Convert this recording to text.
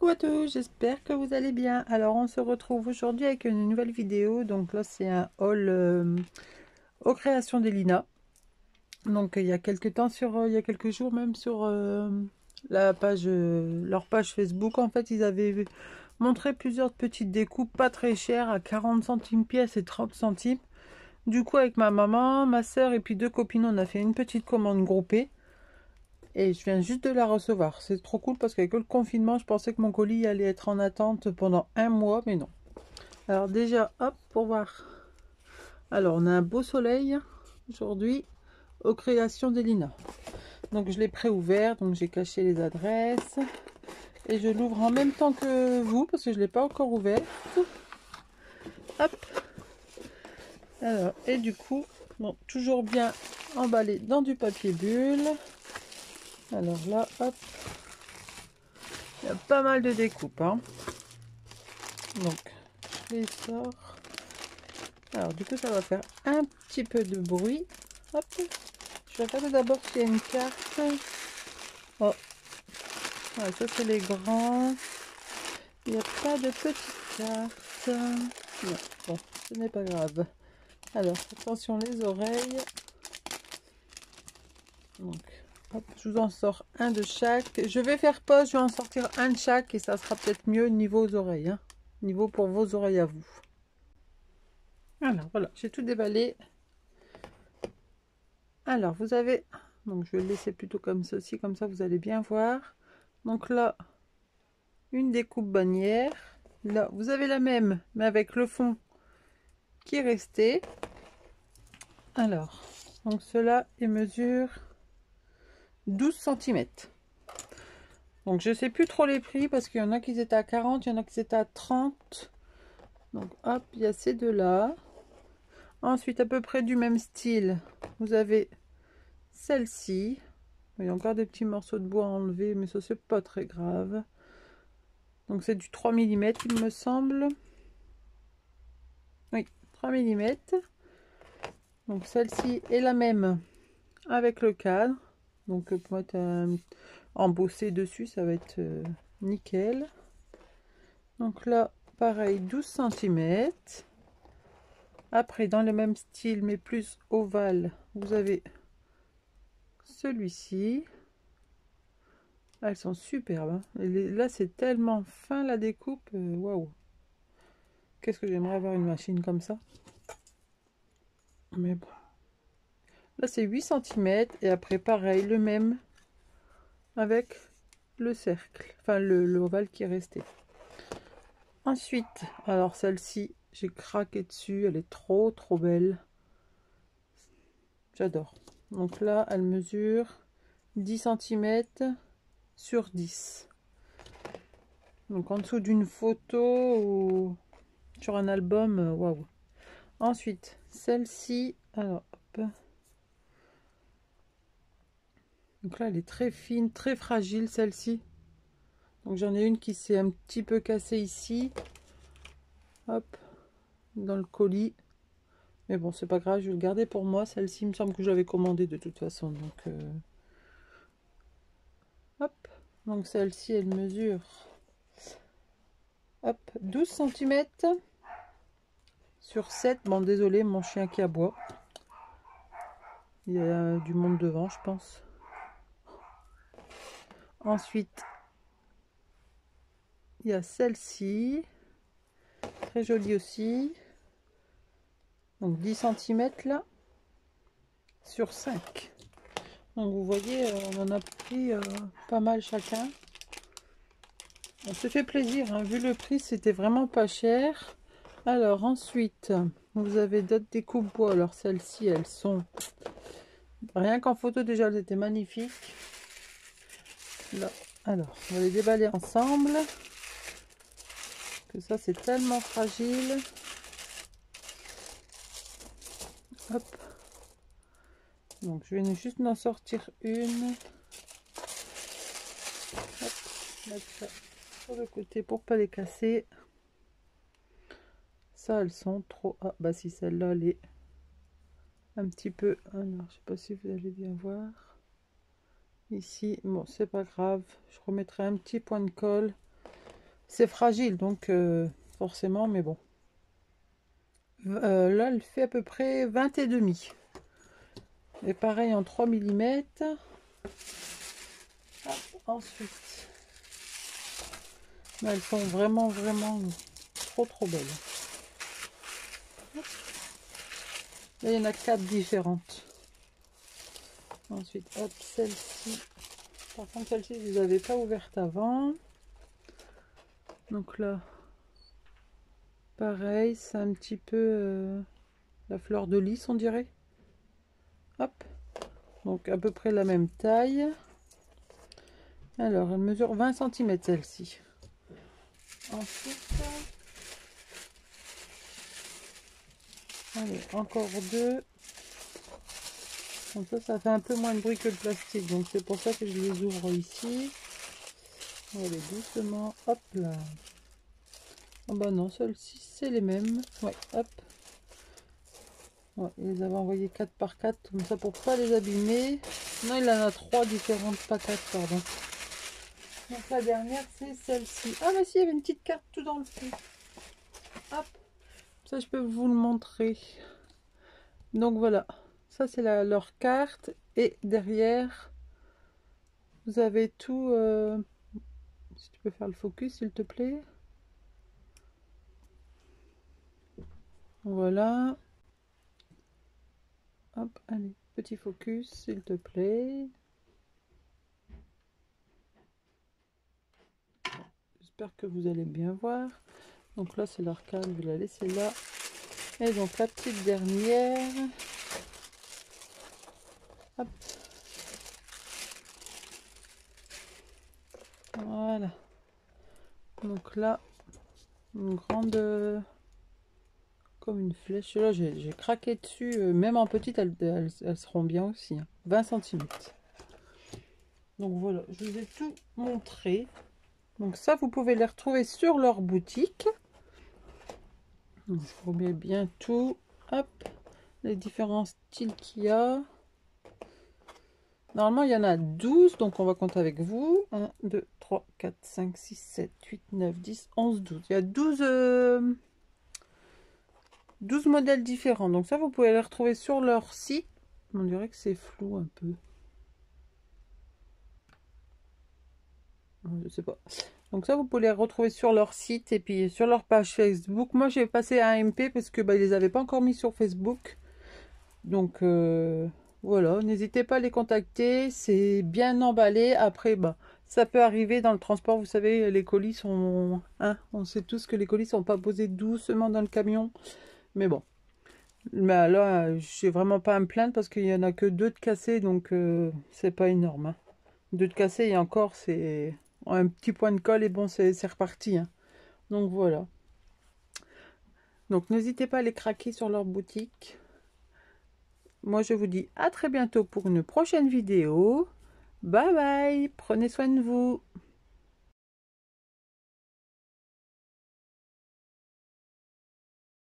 Coucou à tous, j'espère que vous allez bien. Alors on se retrouve aujourd'hui avec une nouvelle vidéo. Donc là c'est un haul aux créations d'Elina. Donc il y a quelques temps il y a quelques jours même sur la page, leur page Facebook. En fait ils avaient montré plusieurs petites découpes pas très chères à 40 centimes pièce et 30 centimes. Du coup avec ma maman, ma soeur et puis deux copines on a fait une petite commande groupée. Et je viens juste de la recevoir. C'est trop cool parce qu'avec le confinement, je pensais que mon colis allait être en attente pendant un mois, mais non. Alors déjà, hop, pour voir. Alors, on a un beau soleil aujourd'hui aux créations d'Elina. Donc, je l'ai pré-ouvert, donc j'ai caché les adresses. Et je l'ouvre en même temps que vous parce que je ne l'ai pas encore ouvert. Hop. Alors, et du coup, bon, toujours bien emballé dans du papier bulle. Alors là, hop. Il y a pas mal de découpes, hein. Donc, je les sors. Alors, du coup, ça va faire un petit peu de bruit. Hop. Je vais regarder d'abord s'il y a une carte. Oh, voilà, ça c'est les grands. Il n'y a pas de petites cartes. Non, bon, ce n'est pas grave. Alors, attention les oreilles. Donc, hop, je vous en sors un de chaque. Je vais faire pause, je vais en sortir un de chaque et ça sera peut-être mieux niveau aux oreilles, hein. Niveau pour vos oreilles à vous. Alors voilà, j'ai tout déballé. Alors vous avez, donc je vais le laisser plutôt comme ceci, comme ça vous allez bien voir. Donc là, une découpe bannière. Là, vous avez la même, mais avec le fond qui est resté. Alors, donc cela, il mesure 12 cm. Donc je sais plus trop les prix parce qu'il y en a qui étaient à 40, il y en a qui étaient à 30. Donc hop, il y a ces deux-là. Ensuite, à peu près du même style, vous avez celle-ci. Il y a encore des petits morceaux de bois à enlever, mais ça c'est pas très grave. Donc c'est du 3 mm il me semble. Oui, 3 mm. Donc celle-ci est la même avec le cadre. Donc pour être embossé dessus, ça va être nickel. Donc là, pareil, 12 cm. Après, dans le même style, mais plus ovale, vous avez celui-ci. Elles sont superbes, hein. Là, c'est tellement fin la découpe. Waouh! Qu'est-ce que j'aimerais avoir une machine comme ça. Mais bon. Là, c'est 8 cm. Et après, pareil, le même avec le cercle. Enfin, l'ovale qui est resté. Ensuite, alors celle-ci, j'ai craqué dessus. Elle est trop, trop belle. J'adore. Donc là, elle mesure 10 cm sur 10. Donc en dessous d'une photo ou sur un album, waouh. Ensuite, celle-ci, alors hop. Donc là, elle est très fine, très fragile celle-ci. Donc j'en ai une qui s'est un petit peu cassée ici. Hop, dans le colis. Mais bon, c'est pas grave, je vais le garder pour moi. Celle-ci, il me semble que je l'avais commandée de toute façon. Donc, hop. Donc celle-ci, elle mesure hop, 12 cm sur 7. Bon, désolé, mon chien qui aboie. Il y a du monde devant, je pense. Ensuite, il y a celle-ci. Très jolie aussi. Donc 10 cm là. Sur 5. Donc vous voyez, on en a pris pas mal chacun. On se fait plaisir, hein. Vu le prix, c'était vraiment pas cher. Alors ensuite, vous avez d'autres découpes bois. Alors celles-ci, elles sont... Rien qu'en photo déjà, elles étaient magnifiques. Là, alors, on va les déballer ensemble. Que ça, c'est tellement fragile. Hop. Donc je vais juste en sortir une. Hop, mettre ça sur le côté pour pas les casser. Ça, elles sont trop... Ah, bah si celle-là, elle est un petit peu... Alors, je sais pas si vous allez bien voir. Ici, bon, c'est pas grave. Je remettrai un petit point de colle. C'est fragile, donc forcément, mais bon. Là, elle fait à peu près 20 et demi. Et pareil en 3 mm. Ensuite, là, elles sont vraiment, vraiment trop belles. Là, il y en a 4 différentes. Ensuite, hop, celle-ci. Par contre, celle-ci, je ne les avais pas ouvertes avant. Donc là, pareil, c'est un petit peu la fleur de lys, on dirait. Hop. Donc à peu près la même taille. Alors, elle mesure 20 cm celle-ci. Ensuite, allez, encore 2. Comme ça fait un peu moins de bruit que le plastique. Donc c'est pour ça que je les ouvre ici. On va aller doucement. Hop là. Oh bah non, celles-ci, c'est les mêmes. Ouais, hop. Ouais, ils les avaient envoyés 4 par 4, comme ça pour pas les abîmer. Non, il en a 3 différentes, pas 4, pardon. Donc la dernière, c'est celle-ci. Ah bah si, il y avait une petite carte tout dans le fond. Hop. Ça, je peux vous le montrer. Donc voilà. Ça, c'est leur carte. Et derrière, vous avez tout... Si tu peux faire le focus, s'il te plaît. Voilà. Hop, allez. Petit focus, s'il te plaît. J'espère que vous allez bien voir. Donc là, c'est leur carte. Je vais la laisser là. Et donc, la petite dernière. Hop. Voilà. Donc là, une grande... comme une flèche. Là, j'ai craqué dessus. Même en petite, elles seront bien aussi. 20 cm. Donc voilà, je vous ai tout montré. Donc ça, vous pouvez les retrouver sur leur boutique. Donc, je vous remets bien tout. Hop, les différents styles qu'il y a. Normalement, il y en a 12, donc on va compter avec vous. 1, 2, 3, 4, 5, 6, 7, 8, 9, 10, 11, 12. Il y a 12 modèles différents. Donc ça, vous pouvez les retrouver sur leur site. On dirait que c'est flou un peu. Je sais pas. Donc ça, vous pouvez les retrouver sur leur site et puis sur leur page Facebook. Moi, j'ai passé à AMP parce que ils les avaient pas encore mis sur Facebook. Donc voilà, n'hésitez pas à les contacter. C'est bien emballé. Après, ça peut arriver dans le transport. Vous savez, les colis sont... Hein, on sait tous que les colis sont pas posés doucement dans le camion. Mais bon. Mais là, j'ai vraiment pas à me plaindre parce qu'il y en a que 2 de cassés. Donc c'est pas énorme. Hein. 2 de cassés et encore, c'est... un petit point de colle et bon, c'est reparti. Hein. Donc voilà. Donc n'hésitez pas à les craquer sur leur boutique. Moi, je vous dis à très bientôt pour une prochaine vidéo. Bye bye, prenez soin de vous.